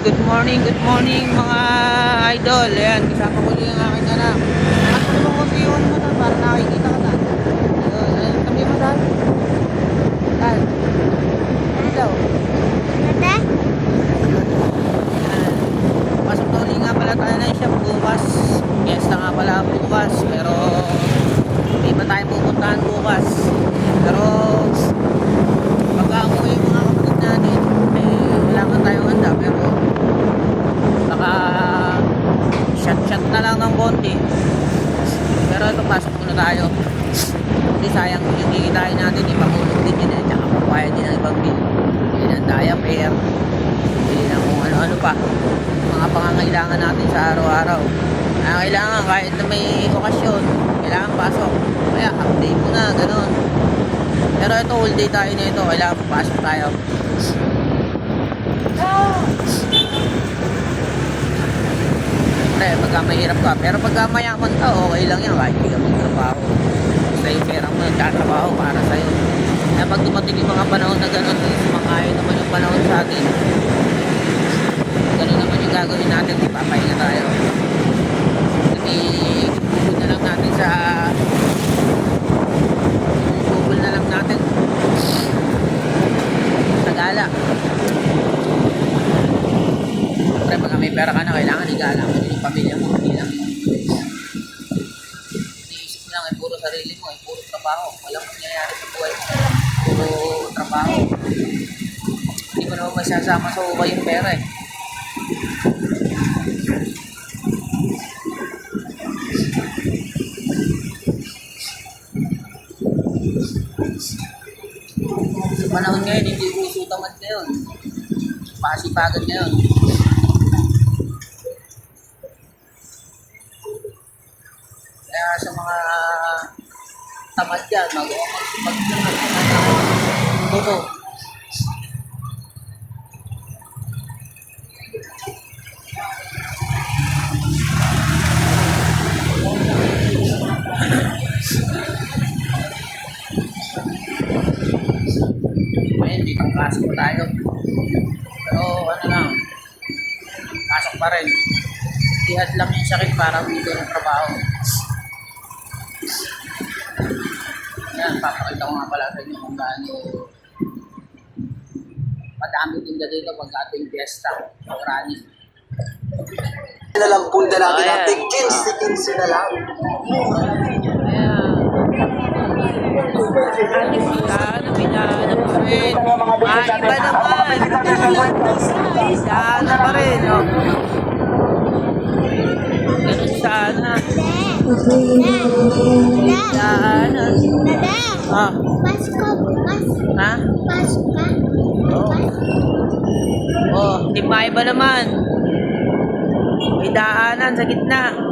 good morning mga idol. Ayan, kasama ko yung aking anak. Nakatulong ko sa iwan mo na para nakikita ka na. Ayun, kami mo dahil. Dahil. Ano daw? Ayan. Pasok na uli nga pala tayo na siya bukas. Fiesta nga pala bukas. Pero hindi pa tayo pupuntahan bukas. Pero pagka umuwi yung mga kapatid natin, wala man tayong handa. Pero baka shot na lang ng konti. Pero ito, pasok muna tayo. Kasi sayang yung kikitain natin, ipangulog din yun, tsaka papayad din ng ibang bill. Bili ng diaper, bili ng kung ano-ano pa, mga pangangailangan natin sa araw-araw. Kailangan kahit na may okasyon, kailangan pasok. Kaya update mo na, ganun. Pero ito, all day tayo nito, kailangan pasok tayo. Siyempre, pagka mahirap ka. Pero pagka mayaman ka, okay lang yan. Kahit hindi ka magtrabaho. Basta yung pera mo, nagtatrabaho para sa'yo. Kaya pag dumating yung mga panahon na gano'n, sumakay naman yung panahon sa atin. Gano'n naman yung gagawin natin, ipapahinga tayo. Ibubul na lang natin sa... Ibubul na lang natin sa gala. Siyempre, pag may pera ka na, kailangan igala mo din yung pamilya mo. Hindi lang yung iniisip mo lang ay puro sarili mo, ay puro trabaho. Walang mangyayari sa buhay mo. Puro trabaho. Hindi mo naman masasama sa uwa yung pera eh. Sa panahon ngayon, hindi uso tamad ngayon. Pasipagan ngayon. Kaya sa mga tamad dyan, mag-umagsipag buto. Ngayon, dito pasok tayo. Pero ano lang, pasok pa rin. Ihad lang yung sakit para dito ng trabaho. Yan, papakita ko nga pala sa inyo kung gaano madami din dito pag ating fiesta, pag-rally. Na lang punta natin natin 15 na lang. Pinana pa rin. Iba naman. Sana pa rin. Ganun sana. Sana. Ah. Pasko, Ha? Pasko. Oh, timay ba naman? May daanan sa gitna.